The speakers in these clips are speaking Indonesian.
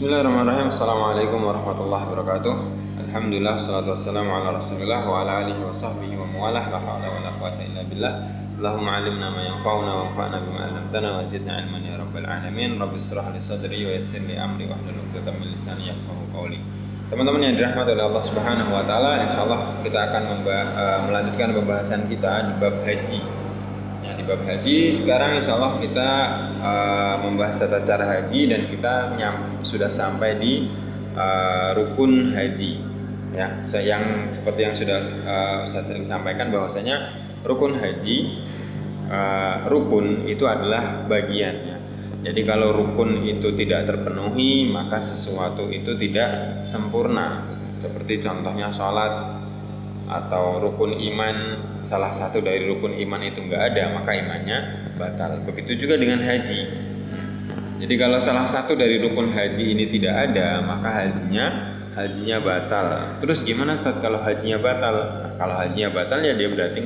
Bismillahirrahmanirrahim. Assalamualaikum warahmatullahi wabarakatuh. Alhamdulillah, salatu wassalamu ala rasulillah wa ala alihi wa sahbihi wa mawalah. La hawla wa la quwwata illa billah. Allahumma alimna ma yanfa'una wa anfa'na bima 'allamtana wa zidna ilman ya rabbal alamin. Rabbi israh li sadri wa yassir li amri wahlul 'uqdatam min lisani yafqahu qawli. Teman-teman yang dirahmati oleh Allah Subhanahu wa taala, insyaallah kita akan melanjutkan pembahasan kita di bab haji. Di bab haji sekarang insya Allah kita membahas tata cara haji dan kita sudah sampai di rukun haji ya, yang seperti yang sudah Ustaz sering sampaikan bahwasanya rukun haji, rukun itu adalah bagian ya. Jadi kalau rukun itu tidak terpenuhi maka sesuatu itu tidak sempurna, seperti contohnya sholat atau rukun iman, salah satu dari rukun iman itu enggak ada maka imannya batal. Begitu juga dengan haji. Jadi kalau salah satu dari rukun haji ini tidak ada maka hajinya batal. Terus gimana Ustaz kalau hajinya batal? Nah, kalau hajinya batal ya dia berarti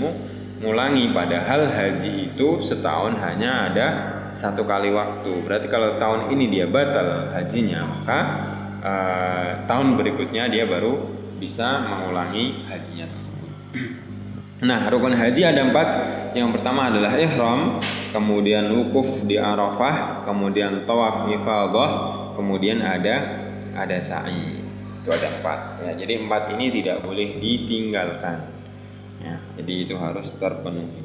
ngulangi, padahal haji itu setahun hanya ada satu kali waktu. Berarti kalau tahun ini dia batal hajinya maka tahun berikutnya dia baru bisa mengulangi hajinya tersebut. Nah, rukun haji ada 4. Yang pertama adalah ihram, kemudian wukuf di Arafah, kemudian tawaf ifadah, kemudian ada sa'i. Itu ada 4 ya. Jadi 4 ini tidak boleh ditinggalkan. Ya, jadi itu harus terpenuhi.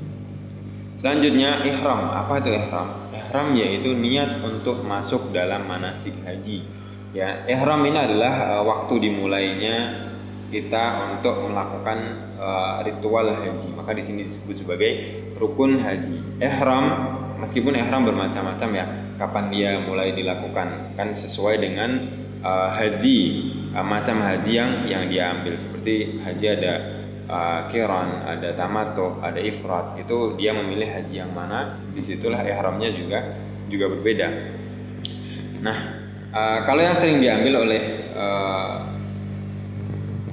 Selanjutnya ihram. Apa itu ihram? Ihram yaitu niat untuk masuk dalam manasik haji. Ya, ihram ini adalah waktu dimulainya kita untuk melakukan ritual haji. Maka di sini disebut sebagai rukun haji. Ihram, meskipun ihram bermacam-macam ya, kapan dia mulai dilakukan kan sesuai dengan haji, macam haji yang dia ambil. Seperti haji ada qiran, ada tamattu, ada ifrad. Itu dia memilih haji yang mana, disitulah ihramnya juga berbeda. Nah, kalau yang sering diambil oleh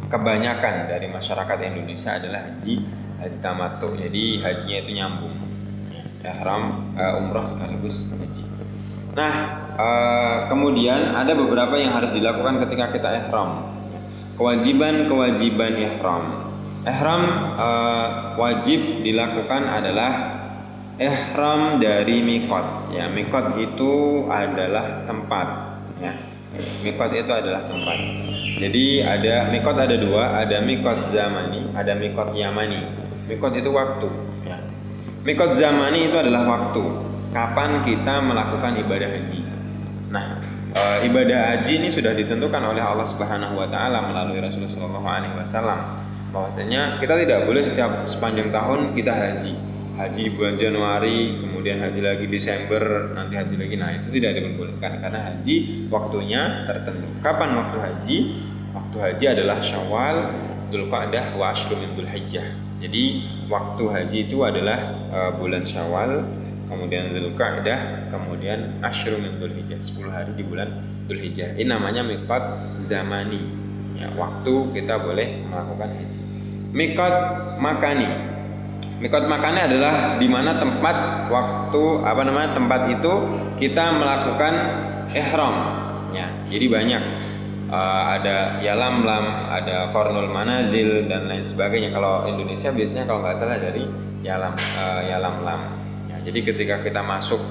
kebanyakan dari masyarakat Indonesia adalah haji tamattu. Jadi hajinya itu nyambung, ihram, umrah sekaligus haji. Nah, kemudian ada beberapa yang harus dilakukan ketika kita ihram. Kewajiban ihram. Ihram wajib dilakukan adalah ihram dari miqat. Ya, miqat itu adalah tempat. Ya, miqat itu adalah tempat. Jadi ada miqat ada 2, ada miqat zamani, ada miqat yamani. Miqat itu waktu ya. Miqat zamani itu adalah waktu kapan kita melakukan ibadah haji. Nah, ibadah haji ini sudah ditentukan oleh Allah Subhanahu wa taala melalui Rasulullah sallallahu alaihi wasallam bahwasanya kita tidak boleh sepanjang tahun kita haji. Haji bulan Januari, kemudian haji lagi Desember, nanti haji lagi. Nah, itu tidak diperbolehkan karena haji waktunya tertentu. Kapan waktu haji? Waktu haji adalah Syawal, Dzulqa'dah, wa Asyru min Dzulhijjah. Jadi waktu haji itu adalah bulan Syawal, kemudian Dzulqa'dah, kemudian Asyru min Dzulhijjah, 10 hari di bulan Dzulhijjah. Ini namanya miqat zamani. Ya, waktu kita boleh melakukan haji. Miqat makani. Miqat makani adalah di mana tempat tempat itu kita melakukan ihram ya. Jadi banyak ada Yalamlam, ada Qarnul Manazil dan lain sebagainya. Kalau Indonesia biasanya kalau nggak salah dari Yalamlam ya. Jadi ketika kita masuk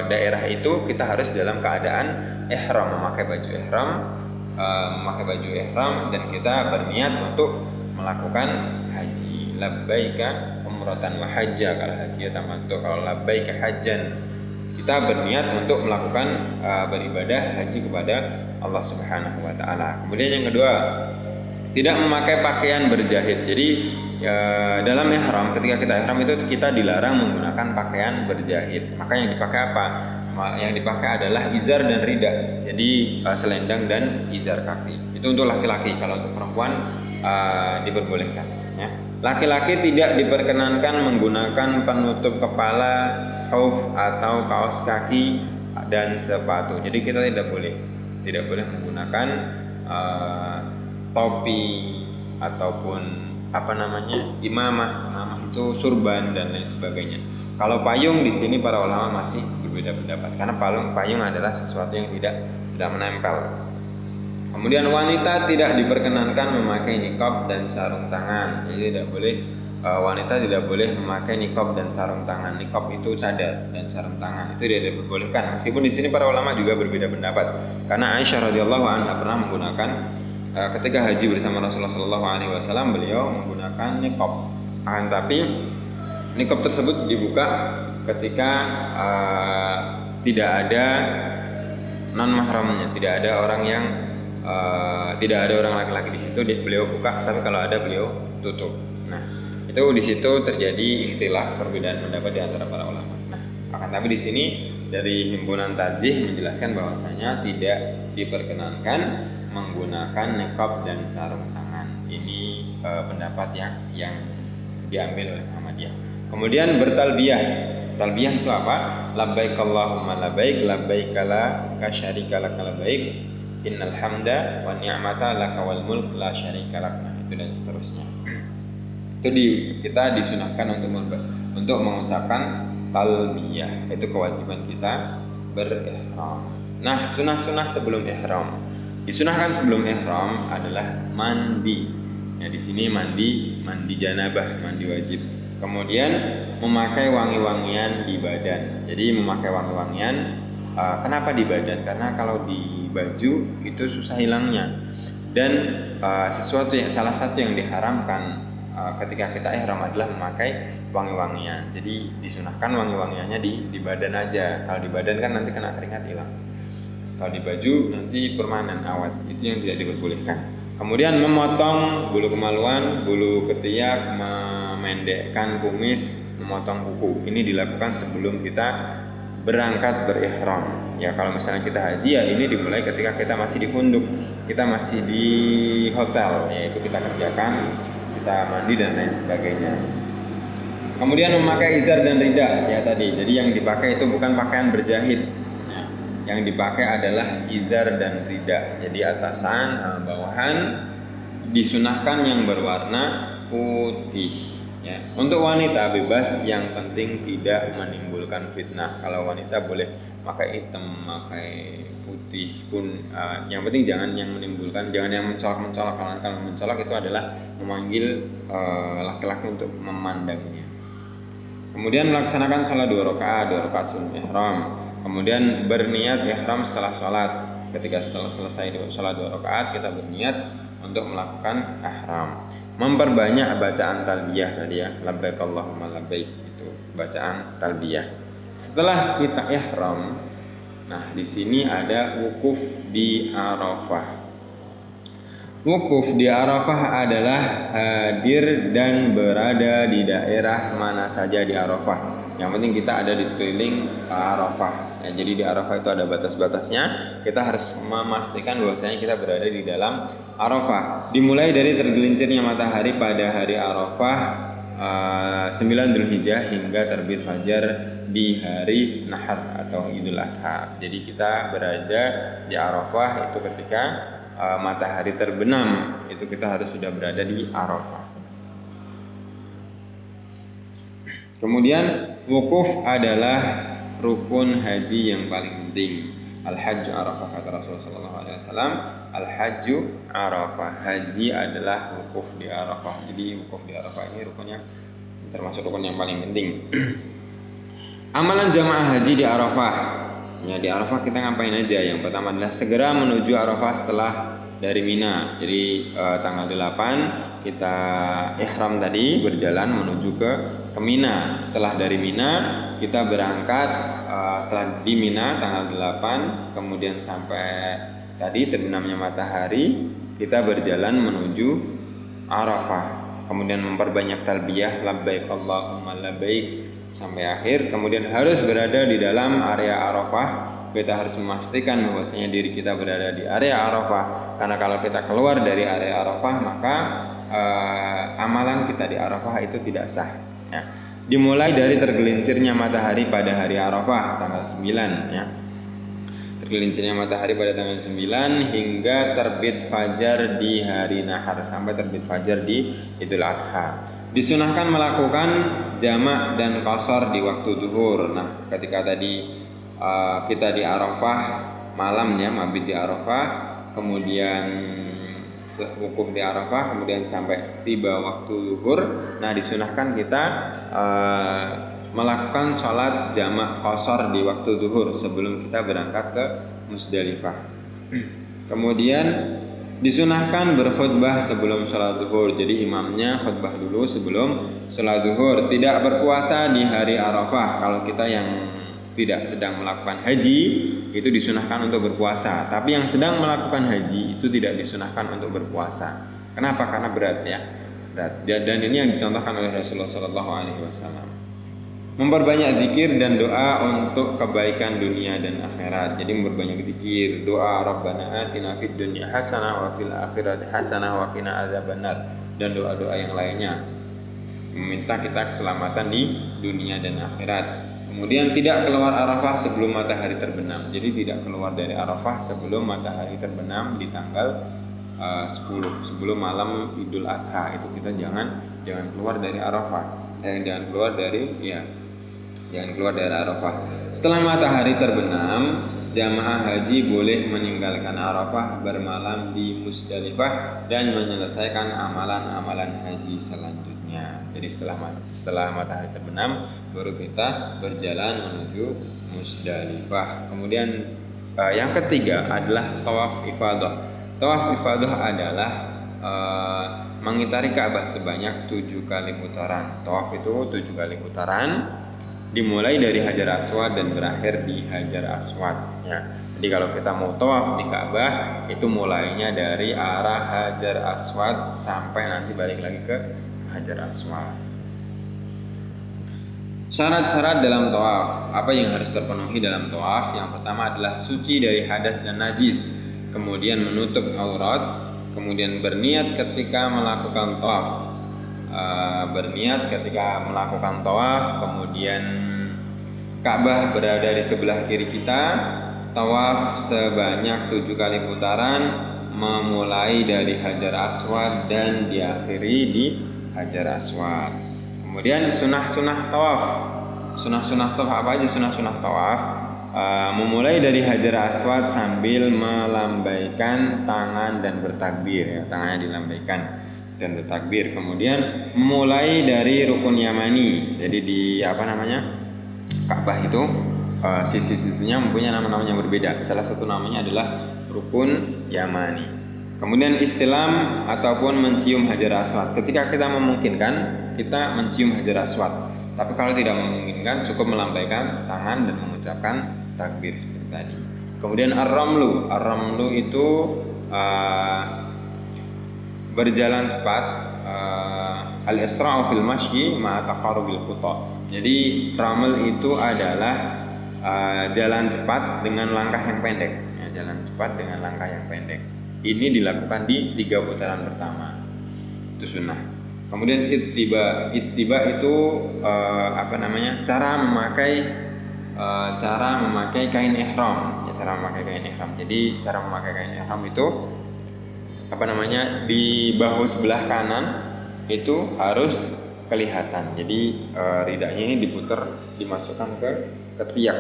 daerah itu kita harus dalam keadaan ihram, memakai baju ihram dan kita berniat untuk melakukan haji. Labbaika umratan wa hajja, kalau haji tamattu. Kalau labbaika hajjan, kita berniat untuk melakukan beribadah haji kepada Allah Subhanahu wa taala. Kemudian yang kedua, tidak memakai pakaian berjahit. Jadi dalam ihram, ketika kita ihram itu kita dilarang menggunakan pakaian berjahit. Maka yang dipakai apa? Yang dipakai adalah izar dan rida. Jadi selendang dan izar kaki. Itu untuk laki-laki. Kalau untuk perempuan diperbolehkan ya. Laki-laki tidak diperkenankan menggunakan penutup kepala, khauf atau kaos kaki dan sepatu. Jadi kita tidak boleh menggunakan topi ataupun imamah itu surban dan lain sebagainya. Kalau payung di sini para ulama masih berbeda pendapat karena payung adalah sesuatu yang tidak tidak menempel. Kemudian wanita tidak diperkenankan memakai niqab dan sarung tangan. Jadi tidak boleh, wanita tidak boleh memakai niqab dan sarung tangan. Niqab itu cadar dan sarung tangan itu tidak diperbolehkan. Meskipun di sini para ulama juga berbeda pendapat. Karena Aisyah radhiyallahu anha pernah menggunakan ketika haji bersama Rasulullah SAW, beliau menggunakan niqab. Tapi niqab tersebut dibuka ketika tidak ada non mahramnya, tidak ada orang yang tidak ada orang laki-laki di situ, beliau buka. Tapi kalau ada beliau tutup. Nah, itu di situ terjadi ikhtilaf, perbedaan pendapat di antara para ulama. Nah, akan tapi di sini dari himpunan tarjih menjelaskan bahwasanya tidak diperkenankan menggunakan niqab dan sarung tangan. Ini pendapat yang diambil oleh Muhammadiyah. Kemudian bertalbiyah. Talbiyah itu apa? Labbaik Allahumma labbaik, labbaik la syarika lak labbaik, innal hamda wan ni'mata laka wal mulk la syarika lak. Nah, itu dan seterusnya. Itu kita disunahkan untuk mengucapkan talbiyah. Itu kewajiban kita berihram. Nah, sunah-sunah sebelum ihram. Disunahkan sebelum ihram adalah mandi. Ya, di sini mandi janabah, mandi wajib. Kemudian memakai wangi-wangian di badan. Jadi memakai wangi-wangian, kenapa di badan? Karena kalau di baju itu susah hilangnya. Dan salah satu yang diharamkan ketika kita ihram adalah memakai wangi-wangian. Jadi disunahkan wangi-wangiannya di badan aja. Kalau di badan kan nanti kena keringat hilang. Kalau di baju nanti permanen awet. Itu yang tidak diperbolehkan. Kemudian memotong bulu kemaluan, bulu ketiak, memendekkan kumis, memotong kuku. Ini dilakukan sebelum kita berangkat berihram. Ya, kalau misalnya kita haji, ya ini dimulai ketika kita masih di funduk, kita masih di hotel, yaitu kita kerjakan, kita mandi dan lain sebagainya. Kemudian memakai izar dan rida, ya tadi. Jadi yang dipakai itu bukan pakaian berjahit. Yang dipakai adalah izar dan rida. Jadi atasan, bawahan disunahkan yang berwarna putih. Ya. Untuk wanita bebas, yang penting tidak menimbulkan fitnah. Kalau wanita boleh pakai hitam, pakai putih pun, yang penting jangan yang menimbulkan, jangan yang mencolok-mencolok. Kalau mencolok itu adalah memanggil laki-laki untuk memandangnya. Kemudian melaksanakan sholat 2 rakaat sunat ihram. Kemudian berniat ihram setelah sholat. Ketika setelah selesai sholat 2 rakaat, kita berniat untuk melakukan ihram. Memperbanyak bacaan talbiyah tadi ya, labbaik Allahumma labbaik, itu bacaan talbiyah. Setelah kita ihram, nah di sini ada wukuf di Arafah. Wukuf di Arafah adalah hadir dan berada di daerah mana saja di Arafah. Yang penting kita ada di sekeliling Arafah. Ya, jadi di Arafah itu ada batas-batasnya. Kita harus memastikan bahwasanya kita berada di dalam Arafah. Dimulai dari tergelincirnya matahari pada hari Arafah 9 Dzulhijjah hingga terbit fajar di hari Nahar atau Idul Adha. Jadi kita berada di Arafah itu ketika matahari terbenam, itu kita harus sudah berada di Arafah. Kemudian wukuf adalah rukun haji yang paling penting. Al-Hajju Arafah, kata Rasulullah SAW. Al-Hajju Arafah, haji adalah wukuf di Arafah. Jadi wukuf di Arafah ini rukunnya termasuk rukun yang paling penting. Amalan jamaah haji di Arafah. Ya, di Arafah kita ngapain aja? Yang pertama adalah segera menuju Arafah setelah dari Mina. Jadi tanggal 8 kita ihram tadi, berjalan menuju ke Mina. Setelah dari Mina kita berangkat, setelah di Mina tanggal 8, kemudian sampai tadi terbenamnya matahari, kita berjalan menuju Arafah. Kemudian memperbanyak talbiyah labbaik Allahumma labbaik sampai akhir. Kemudian harus berada di dalam area Arafah. Kita harus memastikan bahwasanya diri kita berada di area Arafah, karena kalau kita keluar dari area Arafah maka amalan kita di Arafah itu tidak sah. Ya. Dimulai dari tergelincirnya matahari pada hari Arafah tanggal 9 ya. Tergelincirnya matahari pada tanggal 9 hingga terbit fajar di hari Nahar, sampai terbit fajar di Idul Adha. Disunahkan melakukan jamak dan qasar di waktu zuhur. Nah, ketika tadi kita di Arafah malamnya mabit di Arafah, kemudian wukuf di Arafah, kemudian sampai tiba waktu zuhur. Nah, disunahkan kita melakukan sholat jamak qashar di waktu zuhur sebelum kita berangkat ke Musdalifah. Kemudian disunahkan berkhutbah sebelum sholat zuhur. Jadi imamnya khutbah dulu sebelum sholat zuhur. Tidak berpuasa di hari Arafah. Kalau kita yang tidak sedang melakukan haji, itu disunahkan untuk berpuasa. Tapi yang sedang melakukan haji itu tidak disunahkan untuk berpuasa. Kenapa? Karena berat ya. Berat. Dan ini yang dicontohkan oleh Rasulullah SAW. Memperbanyak zikir dan doa untuk kebaikan dunia dan akhirat. Jadi memperbanyak zikir, doa Rabbana atina fid dunya hasanah wa fil akhirati hasanah wa qina adzabannar, dan doa-doa yang lainnya meminta kita keselamatan di dunia dan akhirat. Kemudian tidak keluar Arafah sebelum matahari terbenam. Jadi tidak keluar dari Arafah sebelum matahari terbenam di tanggal 10 sebelum malam Idul Adha. Itu kita jangan keluar dari Arafah. Jangan keluar dari Arafah. Setelah matahari terbenam, jamaah haji boleh meninggalkan Arafah, bermalam di Musdalifah, dan menyelesaikan amalan-amalan haji selanjutnya. Jadi setelah matahari terbenam, baru kita berjalan menuju Musdalifah. Kemudian yang ketiga adalah tawaf ifadah. Tawaf ifadah adalah mengitari Ka'bah sebanyak 7 kali putaran. Tawaf itu 7 kali putaran, dimulai dari Hajar Aswad dan berakhir di Hajar Aswad ya. Jadi kalau kita mau tawaf di Ka'bah, itu mulainya dari arah Hajar Aswad sampai nanti balik lagi ke Hajar Aswad. Syarat-syarat dalam tawaf. Apa yang harus terpenuhi dalam tawaf? Yang pertama adalah suci dari hadas dan najis, kemudian menutup aurat, kemudian berniat ketika melakukan tawaf. Kemudian Ka'bah berada di sebelah kiri kita, tawaf sebanyak 7 kali putaran, memulai dari Hajar Aswad dan diakhiri di Hajar Aswad. Kemudian sunah-sunah tawaf. Sunah-sunah tawaf apa aja sunah-sunah tawaf? Memulai dari Hajar Aswad sambil melambaikan tangan dan bertakbir ya, tangannya dilambaikan dan bertakbir. Kemudian memulai dari rukun Yamani. Jadi di Ka'bah itu sisi-sisinya mempunyai nama-nama yang berbeda. Salah satu namanya adalah rukun Yamani. Kemudian istilam ataupun mencium Hajar Aswad. Ketika kita memungkinkan, kita mencium Hajar Aswad. Tapi kalau tidak memungkinkan, cukup melambaikan tangan dan mengucapkan takbir seperti tadi. Kemudian ar-ramlu. Ar-ramlu itu berjalan cepat, al-isra'u fil masyi ma'a taqarubil khuta. Jadi raml itu adalah jalan cepat dengan langkah yang pendek ya, jalan cepat dengan langkah yang pendek. Ini dilakukan di 3 putaran pertama. Itu sunnah. Kemudian ittiba itu cara memakai kain ihram ya, cara memakai kain ihram. Jadi cara memakai kain ihram itu di bahu sebelah kanan itu harus kelihatan. Jadi ridanya ini dimasukkan ke ketiak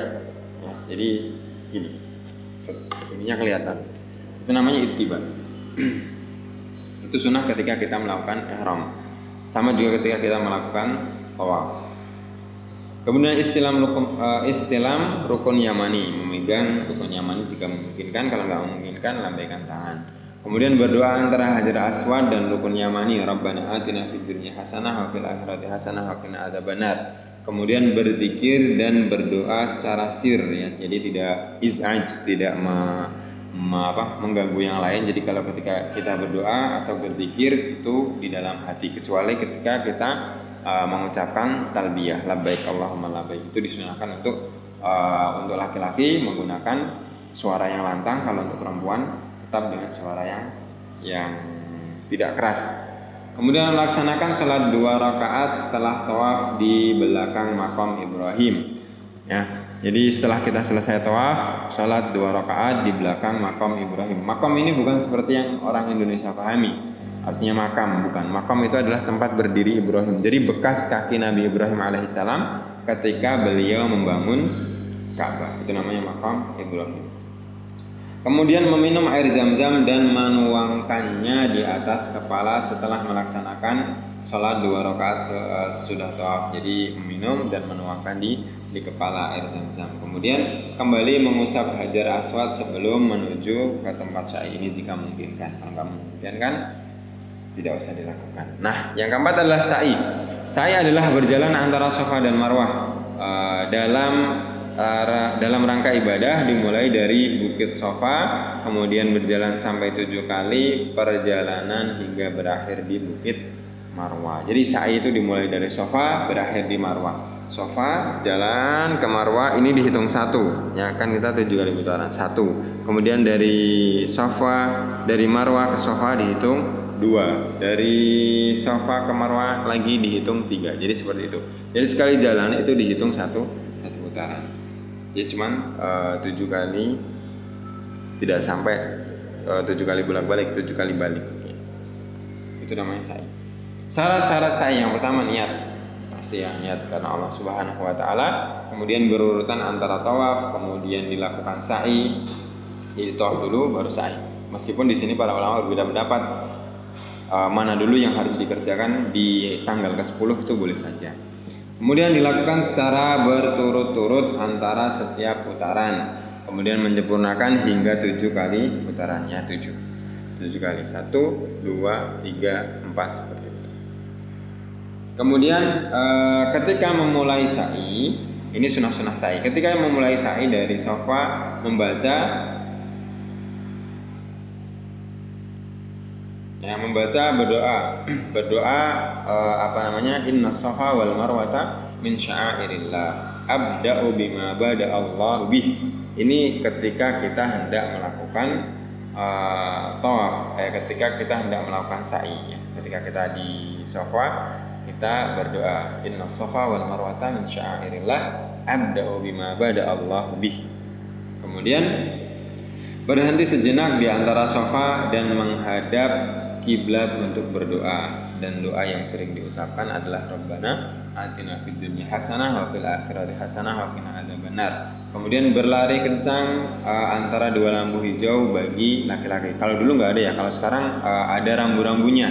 ya. Jadi ininya kelihatan. Itu namanya ittiba. Itu sunnah ketika kita melakukan ihram. Sama juga ketika kita melakukan tawaf. Kemudian istilam rukun Yamani, memegang rukun Yamani jika memungkinkan. Kalau nggak memungkinkan, lambaikan tangan. Kemudian berdoa antara Hajar Aswad dan rukun Yamani, Rabbana atina fid dunya hasanah wa fil akhirati hasanah wa qina adzabannar. Kemudian berzikir dan berdoa secara sir ya. Jadi tidak iz'aj, tidak mengganggu yang lain. Jadi kalau ketika kita berdoa atau berzikir itu di dalam hati, kecuali ketika kita mengucapkan talbiyah labbaik Allahumma labbaik, itu disunahkan untuk laki-laki menggunakan suara yang lantang. Kalau untuk perempuan tetap dengan suara yang tidak keras. Kemudian laksanakan salat 2 rakaat setelah tawaf di belakang makam Ibrahim ya. Jadi setelah kita selesai tawaf, salat 2 rakaat di belakang makam Ibrahim. Makam ini bukan seperti yang orang Indonesia pahami. Artinya makam, bukan. Makam itu adalah tempat berdiri Ibrahim. Jadi bekas kaki Nabi Ibrahim alaihissalam ketika beliau membangun Ka'bah. Itu namanya makam Ibrahim. Kemudian meminum air zam-zam dan menuangkannya di atas kepala setelah melaksanakan sholat 2 rakaat sesudah tawaf. Jadi meminum dan menuangkan di kepala air zam-zam. Kemudian kembali mengusap hajar aswad sebelum menuju ke tempat sa'i ini jika memungkinkan. Kalau nggak memungkinkan tidak usah dilakukan. Nah, yang keempat adalah sa'i. Sa'i adalah berjalan antara Safa dan Marwah dalam rangka ibadah, dimulai dari Bukit Safa, kemudian berjalan sampai 7 kali perjalanan hingga berakhir di Bukit Marwah. Jadi sa'i itu dimulai dari Safa, berakhir di Marwah. Safa jalan ke Marwah ini dihitung 1, ya kan, kita 7 kali putaran 1. Kemudian dari Marwah ke Safa dihitung 2, dari Safa ke Marwah lagi dihitung 3. Jadi seperti itu. Jadi sekali jalan itu dihitung satu putaran. Jadi cuman 7 kali, tidak sampai 7 kali bolak-balik, 7 kali balik. Itu namanya sa'i. Syarat-syarat sa'i yang pertama niat. Pasti ya, niat karena Allah Subhanahu wa taala. Kemudian berurutan antara tawaf, kemudian dilakukan sa'i. Jadi tawaf dulu baru sa'i. Meskipun di sini para ulama berbeda pendapat mana dulu yang harus dikerjakan di tanggal ke-10 itu boleh saja. Kemudian dilakukan secara berturut-turut antara setiap putaran. Kemudian menyempurnakan hingga 7 kali putarannya, 7 kali, 1, 2, 3, 4 seperti itu. Kemudian ketika memulai sa'i, ini sunah-sunah sa'i. Ketika memulai sa'i dari Safa membaca berdoa inna safa wal marwata min sya'airillah abda'u bima bada Allah bih. Ini ketika kita hendak melakukan tawaf, ketika kita hendak melakukan sa'i, ya. Ketika kita di Safa kita berdoa inna safa wal marwata min sya'airillah abda'u bima bada Allah bih. Kemudian berhenti sejenak di antara Safa dan menghadap kiblat untuk berdoa, dan doa yang sering diucapkan adalah Rabbana atina fid dunya hasanah wa fil akhirati hasanah wa qina adzabannar. Kemudian berlari kencang antara 2 lampu hijau bagi laki-laki. Kalau dulu nggak ada ya, kalau sekarang ada rambu-rambunya.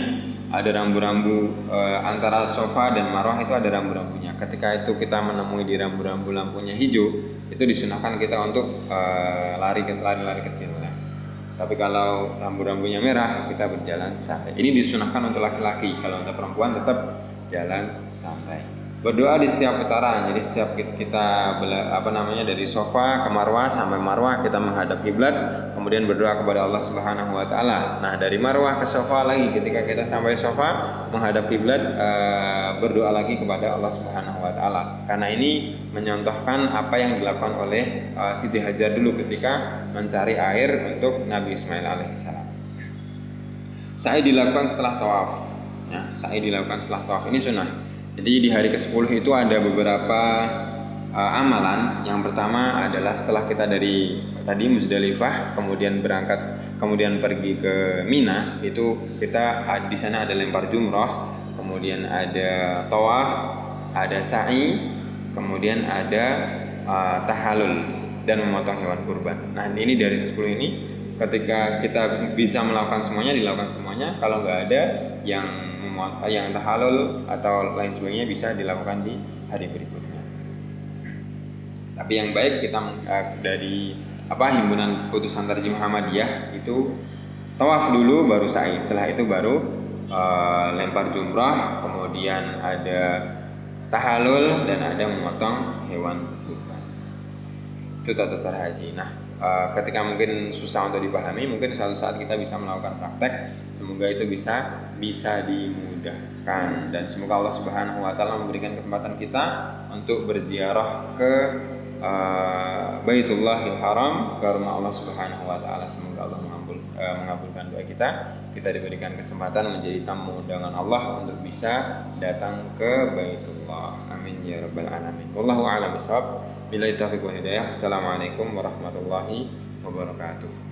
Ada rambu-rambu antara Safa dan Marwah itu ada rambu-rambunya. Ketika itu kita menemui di rambu-rambu lampunya hijau, itu disunahkan kita untuk lari kecil ya. Tapi kalau rambu-rambunya merah kita berjalan santai. Ini disunahkan untuk laki-laki. Kalau untuk perempuan tetap jalan santai. Berdoa di setiap putaran. Jadi setiap kita dari Safa ke Marwah, sampai Marwah kita menghadap kiblat, kemudian berdoa kepada Allah Subhanahu wa taala. Nah, dari Marwah ke Safa lagi, ketika kita sampai Safa menghadap kiblat, berdoa lagi kepada Allah Subhanahu wa taala. Karena ini menyontohkan apa yang dilakukan oleh Siti Hajar dulu ketika mencari air untuk Nabi Ismail alaihissalam. Sa'i dilakukan setelah tawaf. Ya, sa'i dilakukan setelah tawaf. Ini sunnah. Jadi di hari ke-10 itu ada beberapa amalan. Yang pertama adalah setelah kita dari tadi Muzdalifah, kemudian pergi ke Mina, itu kita di sana ada lempar jumrah, kemudian ada tawaf, ada sa'i, kemudian ada tahallul dan memotong hewan kurban. Nah, ini dari 10 ini ketika kita bisa melakukan semuanya, dilakukan semuanya. Kalau nggak ada yang tahallul atau lain sebagainya, bisa dilakukan di hari berikutnya. Tapi yang baik kita dari Himpunan Putusan Tarjih Muhammadiyah itu tawaf dulu baru sa'i, setelah itu baru lempar jumrah, kemudian ada tahallul dan ada memotong hewan kurban. Itu tata cara haji. Nah, ketika mungkin susah untuk dipahami, mungkin suatu saat kita bisa melakukan praktek. Semoga itu bisa dimudahkan, dan semoga Allah Subhanahu wa taala memberikan kesempatan kita untuk berziarah ke Baitullahil Haram, ke rumah Allah Subhanahu wa taala. Semoga Allah mengabulkan doa kita. Kita diberikan kesempatan menjadi tamu undangan Allah untuk bisa datang ke Baitullah. Amin ya rabbal alamin. Wallahu a'lam bishawab. Billahi taufiq wal hidayah. Assalamualaikum warahmatullahi wabarakatuh.